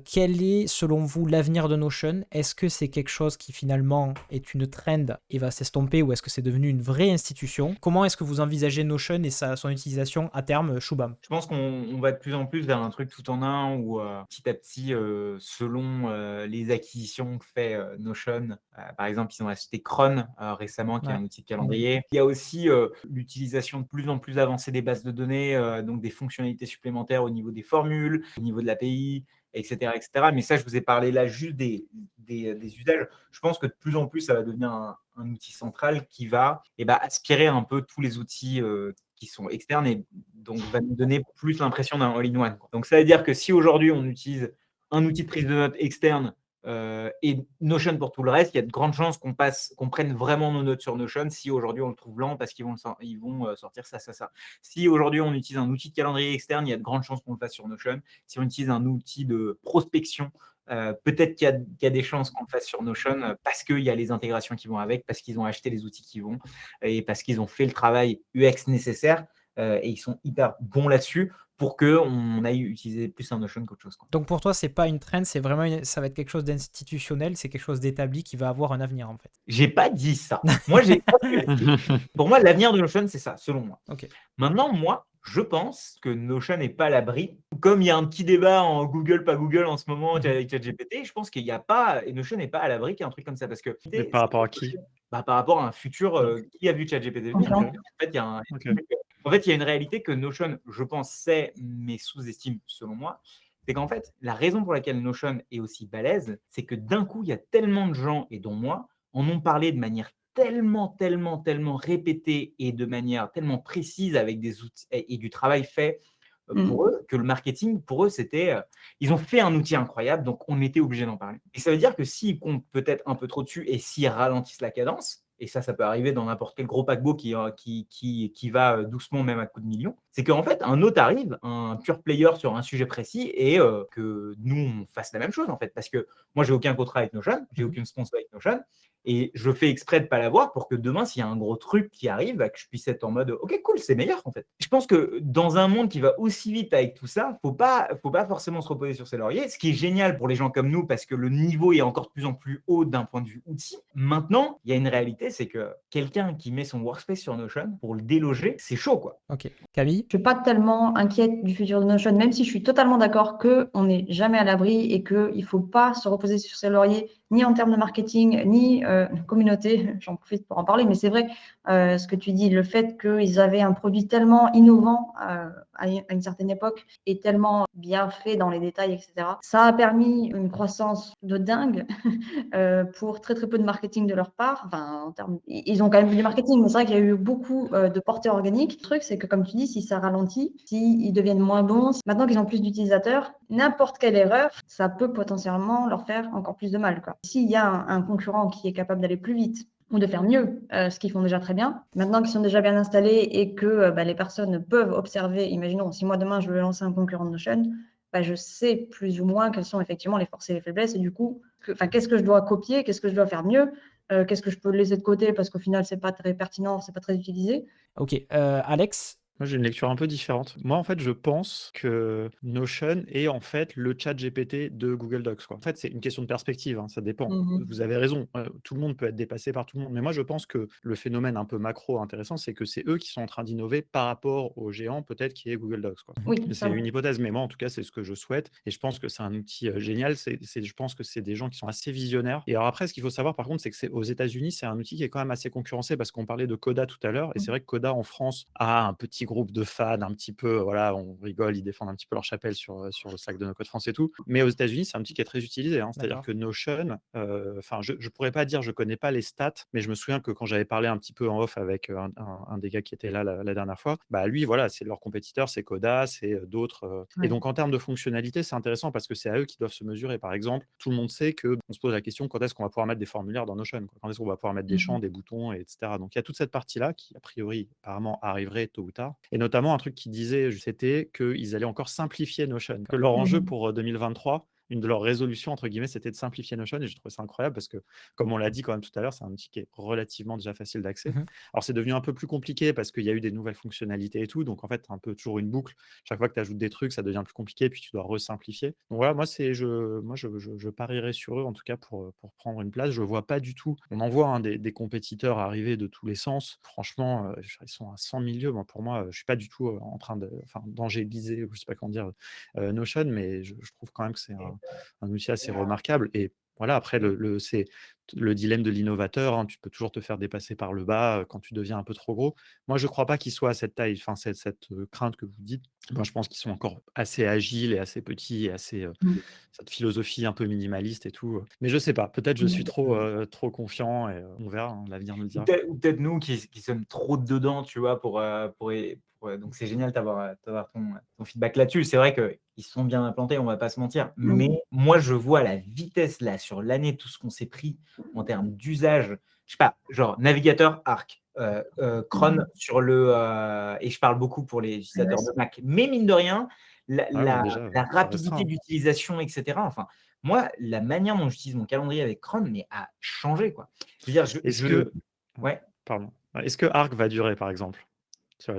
quel est, selon vous, l'avenir de Notion? Est-ce que c'est quelque chose qui finalement est une trend et va s'estomper ou est-ce que c'est devenu une vraie institution? Comment est-ce que vous envisagez Notion et son utilisation à terme, Shubham? Je pense qu'on va de plus en plus vers un truc tout en un où, petit à petit, selon, les acquisitions que fait, Notion, par exemple, ils ont acheté Cron, récemment, qui est Ouais. un outil de calendrier. Il y a aussi, l'utilisation de plus en plus avancée des bases de données, donc des fonctionnalités supplémentaires au niveau des formules, au niveau de l'API et cetera et cetera. Mais ça, je vous ai parlé là juste des usages. Je pense que de plus en plus, ça va devenir un outil central qui va, aspirer un peu tous les outils, qui sont externes et donc va nous donner plus l'impression d'un all-in-one, quoi. Donc ça veut dire que si aujourd'hui on utilise un outil de prise de notes externe, et Notion pour tout le reste, il y a de grandes chances qu'on prenne vraiment nos notes sur Notion si aujourd'hui on le trouve lent parce ils vont sortir ça, ça, ça. Si aujourd'hui on utilise un outil de calendrier externe, il y a de grandes chances qu'on le fasse sur Notion. Si on utilise un outil de prospection, peut-être qu'il y a des chances qu'on le fasse sur Notion, parce qu'il y a les intégrations qui vont avec, parce qu'ils ont acheté les outils qui vont et parce qu'ils ont fait le travail UX nécessaire, et ils sont hyper bons là-dessus pour qu'on aille utiliser plus un Notion qu'autre chose, quoi. Donc pour toi, c'est pas une trend, c'est vraiment ça va être quelque chose d'institutionnel, c'est quelque chose d'établi qui va avoir un avenir en fait. J'ai pas dit ça. Moi, j'ai pour moi, l'avenir de Notion, c'est ça, selon moi. Ok. Maintenant, moi, je pense que Notion n'est pas à l'abri. Comme il y a un petit débat en Google, pas Google en ce moment Mhm. avec ChatGPT, je pense qu'il n'y a pas, et Notion n'est pas à l'abri qu'il y ait un truc comme ça. Parce que Mais l'idée, par c'est rapport que à qui? par rapport à un futur, Non. qui a vu ChatGPT venir? Ok. En fait, il y a Ok. il y a une réalité que Notion, je pense, sait, mais sous-estime selon moi. C'est qu'en fait, la raison pour laquelle Notion est aussi balèze, c'est que d'un coup, il y a tellement de gens, et dont moi, en ont parlé de manière tellement, tellement, tellement répétée et de manière tellement précise avec des outils et du travail fait, pour eux, que le marketing, pour eux, c'était, ils ont fait un outil incroyable, donc on était obligé d'en parler. Et ça veut dire que s'ils comptent peut-être un peu trop dessus et s'ils ralentissent la cadence, et ça peut arriver dans n'importe quel gros paquebot qui va, doucement même à coups de millions, c'est qu'en fait, un autre arrive, un pure player sur un sujet précis et que nous, on fasse la même chose, en fait. Parce que moi, j'ai aucun contrat avec Notion, j'ai Mhm. aucune sponsor avec Notion, et je fais exprès de ne pas l'avoir pour que demain, s'il y a un gros truc qui arrive, que je puisse être en mode OK, cool, c'est meilleur en fait. Je pense que dans un monde qui va aussi vite avec tout ça, faut pas forcément se reposer sur ses lauriers. Ce qui est génial pour les gens comme nous, parce que le niveau est encore de plus en plus haut d'un point de vue outil. Maintenant, il y a une réalité, c'est que quelqu'un qui met son workspace sur Notion, pour le déloger, c'est chaud, quoi. Ok. Camille? Je suis pas tellement inquiète du futur de Notion, même si je suis totalement d'accord qu'on n'est jamais à l'abri et qu'il ne faut pas se reposer sur ses lauriers, ni en termes de marketing, ni communauté. J'en profite pour en parler, mais c'est vrai ce que tu dis, le fait qu'ils avaient un produit tellement innovant à une certaine époque et tellement bien fait dans les détails, etc. Ça a permis une croissance de dingue pour très très peu de marketing de leur part. Enfin, ils ont quand même eu du marketing, mais c'est vrai qu'il y a eu beaucoup de portée organique. Le truc, c'est que comme tu dis, si ça ralentit, s'ils deviennent moins bons, maintenant qu'ils ont plus d'utilisateurs, n'importe quelle erreur, ça peut potentiellement leur faire encore plus de mal, quoi. S'il y a un concurrent qui est capable d'aller plus vite ou de faire mieux ce qu'ils font déjà très bien. Maintenant qu'ils sont déjà bien installés et que les personnes peuvent observer, imaginons, si moi demain je veux lancer un concurrent de Notion, je sais plus ou moins quelles sont effectivement les forces et les faiblesses et du coup, qu'est-ce que je dois copier, qu'est-ce que je dois faire mieux, qu'est-ce que je peux laisser de côté parce qu'au final, c'est pas très pertinent, c'est pas très utilisé. Ok. Alex? Moi, j'ai une lecture un peu différente. Moi, en fait, je pense que Notion est en fait le chat GPT de Google Docs, quoi. En fait, c'est une question de perspective, hein, ça dépend. Vous avez raison, tout le monde peut être dépassé par tout le monde. Mais moi, je pense que le phénomène un peu macro intéressant, c'est que c'est eux qui sont en train d'innover par rapport aux géants, peut-être, qui est Google Docs, quoi. Oui, Mais ça, c'est une hypothèse, mais moi, en tout cas, c'est ce que je souhaite. Et je pense que c'est un outil génial. Je pense que c'est des gens qui sont assez visionnaires. Et alors après, ce qu'il faut savoir, par contre, c'est que aux États-Unis, c'est un outil qui est quand même assez concurrencé parce qu'on parlait de Coda tout à l'heure. Et c'est vrai que Coda en France a un petit groupe de fans, un petit peu, voilà, on rigole, ils défendent un petit peu leur chapelle sur le sac de No Code France et tout. Mais aux États-Unis, c'est un outil qui est très utilisé, hein. C'est-à-dire que Notion, enfin, je pourrais pas dire, je connais pas les stats, mais je me souviens que quand j'avais parlé un petit peu en off avec un des gars qui était là la dernière fois, lui, voilà, c'est leur compétiteur, c'est Coda, c'est d'autres. Et donc, en termes de fonctionnalité, c'est intéressant parce que c'est à eux qui doivent se mesurer. Par exemple, tout le monde sait qu'on se pose la question quand est-ce qu'on va pouvoir mettre des formulaires dans Notion, quoi. Quand est-ce qu'on va pouvoir mettre des champs, des boutons, etc. Donc, il y a toute cette partie-là qui, a priori, apparemment, arriverait tôt ou tard. Et notamment, un truc qui disait, c'était qu'ils allaient encore simplifier Notion. Que leur enjeu pour 2023, une de leurs résolutions, entre guillemets, c'était de simplifier Notion et je trouvais ça incroyable parce que, comme on l'a dit quand même tout à l'heure, c'est un outil qui est relativement déjà facile d'accès. Mhm. Alors, c'est devenu un peu plus compliqué parce qu'il y a eu des nouvelles fonctionnalités et tout. Donc, en fait, tu un peu toujours une boucle. Chaque fois que tu ajoutes des trucs, ça devient plus compliqué, puis tu dois resimplifier. Donc, voilà, moi, je parierais sur eux, en tout cas, pour prendre une place. Je vois pas du tout. On en voit hein, des compétiteurs arriver de tous les sens. Franchement, ils sont à 100 milieux. Moi, pour moi, je suis pas du tout en train d'angéliser, ou je sais pas comment dire, Notion, mais je trouve quand même que c'est un outil assez remarquable. Et voilà, après, c'est le dilemme de l'innovateur, hein. Tu peux toujours te faire dépasser par le bas quand tu deviens un peu trop gros. Moi, je ne crois pas qu'ils soient à cette taille, enfin, cette crainte que vous dites. Moi, je pense qu'ils sont encore assez agiles et assez petits et assez Mm. cette philosophie un peu minimaliste et tout. Mais je ne sais pas, peut-être je suis trop confiant et on verra, hein, l'avenir nous le dira. Ou peut-être nous qui sommes trop dedans, tu vois, donc c'est génial d'avoir ton feedback là-dessus. C'est vrai qu'ils sont bien implantés, on va pas se mentir. Mais moi, je vois la vitesse là sur l'année, tout ce qu'on s'est pris en termes d'usage. Je sais pas, genre navigateur Arc, Chrome et je parle beaucoup pour les utilisateurs de Mac. Mais mine de rien, la Déjà, la ça restera, rapidité hein. d'utilisation, etc. Enfin, moi, la manière dont j'utilise mon calendrier avec Chrome a changé, quoi. Je veux dire, Est-ce que ouais. pardon. Est-ce que Arc va durer, par exemple?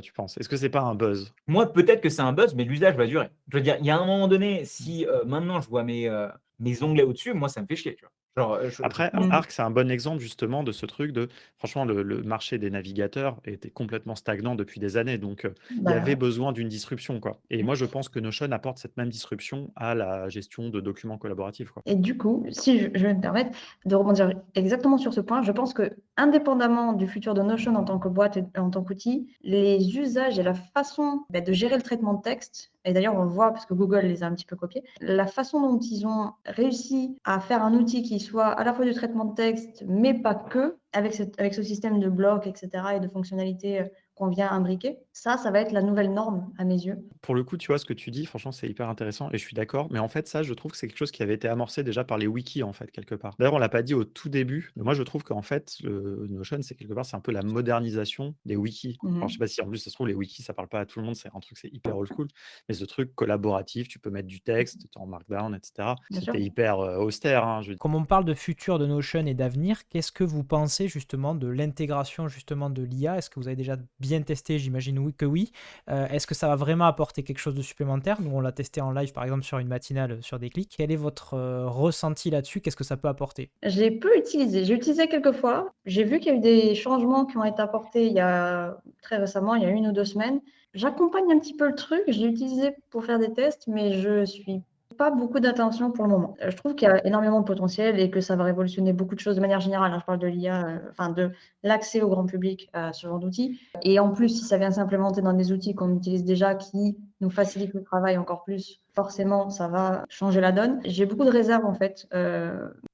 Tu penses? Est-ce que c'est pas un buzz? Moi, peut-être que c'est un buzz, mais l'usage va durer. Je veux dire, il y a un moment donné, si maintenant je vois mes onglets au-dessus, moi, ça me fait chier, tu vois. Genre, Après, Arc, c'est un bon exemple justement de ce truc de franchement, le marché des navigateurs était complètement stagnant depuis des années, donc il y avait besoin d'une disruption, quoi. Et moi, je pense que Notion apporte cette même disruption à la gestion de documents collaboratifs, quoi. Et du coup, si je vais me permettre de rebondir exactement sur ce point, je pense que indépendamment du futur de Notion en tant que boîte et en tant qu'outil, les usages et la façon de gérer le traitement de texte, et d'ailleurs on le voit parce que Google les a un petit peu copiés, la façon dont ils ont réussi à faire un outil qui soit à la fois du traitement de texte, mais pas que, avec ce système de blocs, etc., et de fonctionnalités qu'on vient imbriquer, ça va être la nouvelle norme à mes yeux. Pour le coup, tu vois, ce que tu dis, franchement, c'est hyper intéressant et je suis d'accord. Mais en fait, ça, je trouve que c'est quelque chose qui avait été amorcé déjà par les wikis, en fait, quelque part. D'ailleurs, on l'a pas dit au tout début, mais moi, je trouve qu'en fait, le Notion, c'est quelque part, c'est un peu la modernisation des wikis. Alors, je sais pas si en plus, ça se trouve, les wikis, ça parle pas à tout le monde, c'est un truc, c'est hyper old school. Mais ce truc collaboratif, tu peux mettre du texte, t'es en Markdown, etc. Bien sûr. C'était hyper austère, hein, je veux dire. Comme on parle de futur de Notion et d'avenir, qu'est-ce que vous pensez justement de l'intégration justement de l'IA? Est-ce que vous avez déjà bien testé? J'imagine oui que oui. Est-ce que ça va vraiment apporter quelque chose de supplémentaire? Nous, on l'a testé en live par exemple sur une matinale sur des clics. Quel est votre ressenti là-dessus? Qu'est-ce que ça peut apporter? Je l'ai peu utilisé. J'ai utilisé quelques fois. J'ai vu qu'il y a eu des changements qui ont été apportés il y a très récemment, il y a 1 ou 2 semaines. J'accompagne un petit peu le truc. Je l'ai utilisé pour faire des tests, mais je suis pas beaucoup d'attention pour le moment. Je trouve qu'il y a énormément de potentiel et que ça va révolutionner beaucoup de choses de manière générale, hein. Je parle de l'IA, enfin de l'accès au grand public à ce genre d'outils. Et en plus, si ça vient s'implémenter dans des outils qu'on utilise déjà qui nous facilitent le travail encore plus, forcément, ça va changer la donne. J'ai beaucoup de réserves en fait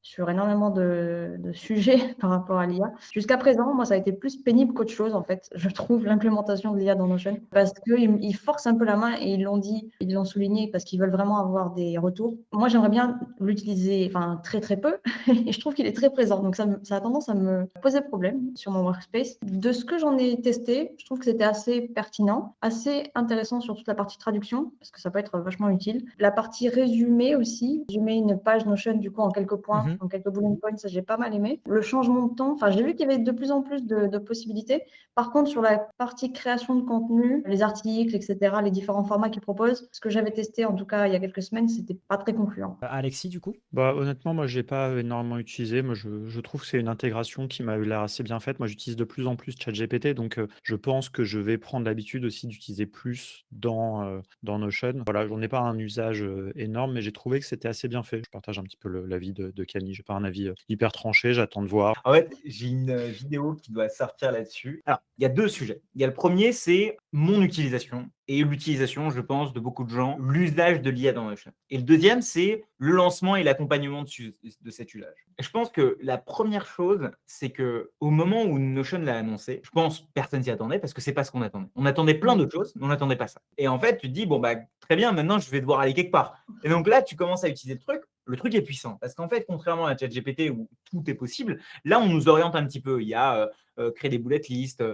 sur énormément de sujets par rapport à l'IA. Jusqu'à présent, moi, ça a été plus pénible qu'autre chose en fait. Je trouve l'implémentation de l'IA dans Notion parce qu'ils forcent un peu la main et ils l'ont dit, ils l'ont souligné parce qu'ils veulent vraiment avoir des retours. Moi, j'aimerais bien l'utiliser, enfin très très peu, et je trouve qu'il est très présent. Donc ça a tendance à me poser problème sur mon workspace. De ce que j'en ai testé, je trouve que c'était assez pertinent, assez intéressant sur toute la partie traduction parce que ça peut être vachement utile. La partie résumé aussi, résumer une page Notion du coup en quelques points, en quelques bullet points, ça j'ai pas mal aimé. Le changement de temps, enfin j'ai vu qu'il y avait de plus en plus de possibilités. Par contre, sur la partie création de contenu, les articles, etc., les différents formats qu'ils proposent, ce que j'avais testé en tout cas il y a quelques semaines, c'était pas très concluant. Alexis, du coup? Bah, honnêtement, moi, je l'ai pas énormément utilisé. Moi, je trouve que c'est une intégration qui m'a eu l'air assez bien faite. Moi, j'utilise de plus en plus ChatGPT, donc je pense que je vais prendre l'habitude aussi d'utiliser plus dans Notion. Voilà, j'en ai pas un usage énorme, mais j'ai trouvé que c'était assez bien fait. Je partage un petit peu l'avis de Camille. J'ai pas un avis hyper tranché, j'attends de voir. En fait, j'ai une vidéo qui doit sortir là-dessus. Alors, il y a 2 sujets. Il y a le premier, c'est mon utilisation et l'utilisation, je pense, de beaucoup de gens, l'usage de l'IA dans Notion. Et le deuxième, c'est le lancement et l'accompagnement de cet usage. Et je pense que la première chose, c'est que au moment où Notion l'a annoncé, je pense personne s'y attendait parce que c'est pas ce qu'on attendait. On attendait plein d'autres choses, mais on n'attendait pas ça. Et en fait, tu te dis bon bah très bien, maintenant je vais devoir aller quelque part. Et donc là, tu commences à utiliser le truc. Le truc est puissant parce qu'en fait, contrairement à ChatGPT où tout est possible, là on nous oriente un petit peu. Il y a créer des bullet lists,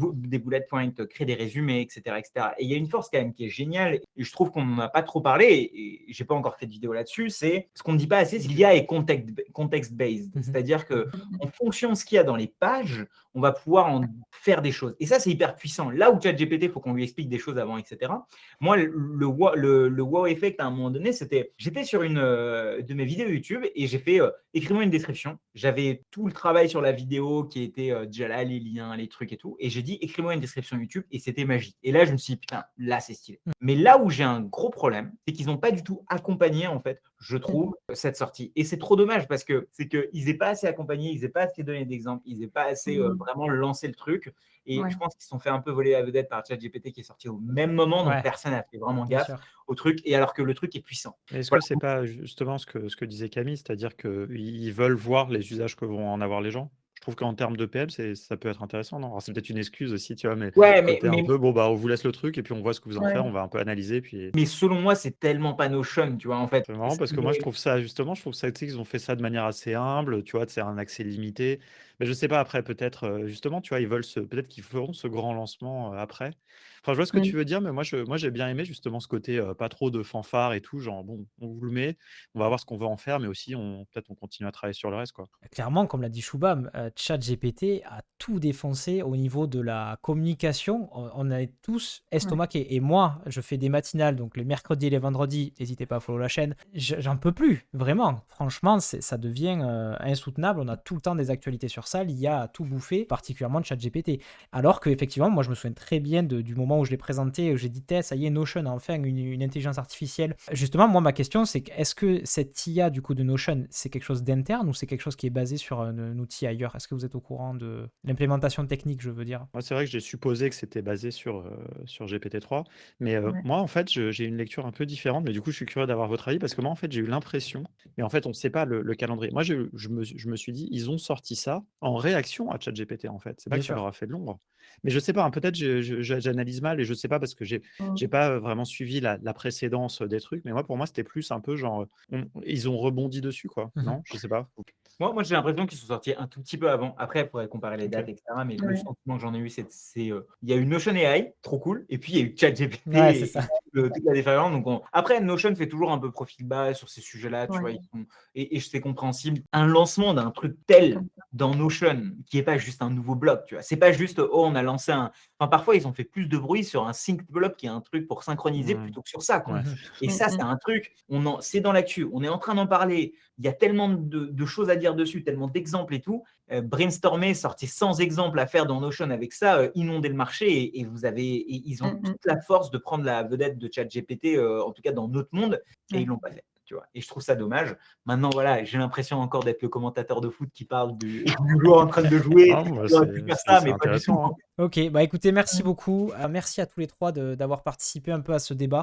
des bullet points, créer des résumés, etc., etc. Et il y a une force quand même qui est géniale, et je trouve qu'on n'en a pas trop parlé, et j'ai pas encore fait de vidéo là-dessus, c'est ce qu'on ne dit pas assez, c'est l'IA est context-based. C'est-à-dire que en fonction de ce qu'il y a dans les pages, on va pouvoir en faire des choses. Et ça, c'est hyper puissant. Là où ChatGPT, il faut qu'on lui explique des choses avant, etc. Moi, le wow effect à un moment donné, c'était, j'étais sur une de mes vidéos YouTube et j'ai fait écris-moi une description. J'avais tout le travail sur la vidéo qui était déjà là, les liens, les trucs et tout. Et j'ai dit écris-moi une description YouTube et c'était magique. Et là, je me suis dit putain, là, c'est stylé. Mais là où j'ai un gros problème, c'est qu'ils n'ont pas du tout accompagné, en fait, je trouve, cette sortie. Et c'est trop dommage parce que c'est qu'ils n'aient pas assez accompagné, ils n'aient pas assez donné d'exemples, ils n'aient pas assez vraiment lancé le truc. Et je pense qu'ils se sont fait un peu voler la vedette par ChatGPT qui est sorti au même moment, donc personne n'a fait vraiment gaffe au truc, et alors que le truc est puissant. Est-ce Voilà. que c'est pas justement ce que disait Camille, c'est-à-dire qu'ils veulent voir les usages que vont en avoir les gens? Je trouve qu'en termes de PM, ça peut être intéressant, non? Alors c'est peut-être une excuse aussi, tu vois, mais Ouais, côté un peu, bon, bah, on vous laisse le truc et puis on voit ce que vous en faites, on va un peu analyser, puis mais selon moi, c'est tellement pas Notion, tu vois, en fait. c'est marrant parce que moi, je trouve ça justement, je trouve ça, tu sais, qu'ils ont fait ça de manière assez humble, tu vois, c'est un accès limité. Mais je sais pas, après, peut-être, justement, tu vois, ils veulent peut-être qu'ils feront ce grand lancement après. Enfin, je vois ce que tu veux dire, mais moi, j'ai bien aimé justement ce côté pas trop de fanfare et tout, genre, bon, on vous le met, on va voir ce qu'on va en faire, mais aussi, peut-être, on continue à travailler sur le reste, quoi. Clairement, comme l'a dit Shubham, ChatGPT a tout défoncé au niveau de la communication. On est tous estomaqués. Et moi, je fais des matinales, donc les mercredis et les vendredis. N'hésitez pas à follow la chaîne. J'en peux plus, vraiment. Franchement, ça devient insoutenable. On a tout le temps des actualités sur ça. L'IA a tout bouffé, particulièrement de ChatGPT. Alors qu'effectivement, moi, je me souviens très bien du moment où je l'ai présenté, où j'ai dit, ça y est, Notion a enfin une intelligence artificielle. Justement, moi, ma question, c'est est-ce que cette IA, du coup, de Notion, c'est quelque chose d'interne ou c'est quelque chose qui est basé sur un outil ailleurs? Est-ce que vous êtes au courant de l'implémentation technique, je veux dire? Moi, c'est vrai que j'ai supposé que c'était basé sur GPT-3, mais moi, en fait, j'ai une lecture un peu différente, mais du coup, je suis curieux d'avoir votre avis parce que moi, en fait, j'ai eu l'impression, mais en fait, on ne sait pas le calendrier. Moi, je me suis dit, ils ont sorti ça en réaction à ChatGPT, en fait. C'est pas Bien que ça sûr. leur a fait de l'ombre. Mais je sais pas, hein, peut-être j'analyse mal et je sais pas parce que j'ai pas vraiment suivi la précédence des trucs, mais pour moi, c'était plus un peu genre, ils ont rebondi dessus, quoi. Non, je sais pas. Moi, j'ai l'impression qu'ils sont sortis un tout petit peu avant. Après, il faudrait comparer les dates, Ok. etc. Mais le sentiment que j'en ai eu, il y a eu Notion AI, trop cool. Et puis, il y a eu ChatGPT Ouais, c'est et ça. toute la différence. Donc, après, Notion fait toujours un peu profil bas sur ces sujets-là. Tu vois, et c'est compréhensible. Un lancement d'un truc tel dans Notion, qui n'est pas juste un nouveau blog, tu vois. C'est pas juste, oh, on a lancé un. Enfin, parfois, ils ont fait plus de bruit sur un sync blog qui est un truc pour synchroniser plutôt que sur ça, quoi. Ouais. Et ça, c'est un truc, c'est dans l'actu. On est en train d'en parler. Il y a tellement de choses à dire dessus, tellement d'exemples et tout. Brainstormer, sortir 100 exemples à faire dans Notion avec ça, inonder le marché et ils ont toute la force de prendre la vedette de ChatGPT, en tout cas dans notre monde, et ils l'ont pas fait. Tu vois. Et je trouve ça dommage. Maintenant, voilà, j'ai l'impression encore d'être le commentateur de foot qui parle du joueur en train de jouer. Ah, bah, J'aurais pu faire ça, c'est mais pas du tout. intéressant, hein. Ok, bah écoutez, merci beaucoup. Merci à tous les trois d'avoir participé un peu à ce débat.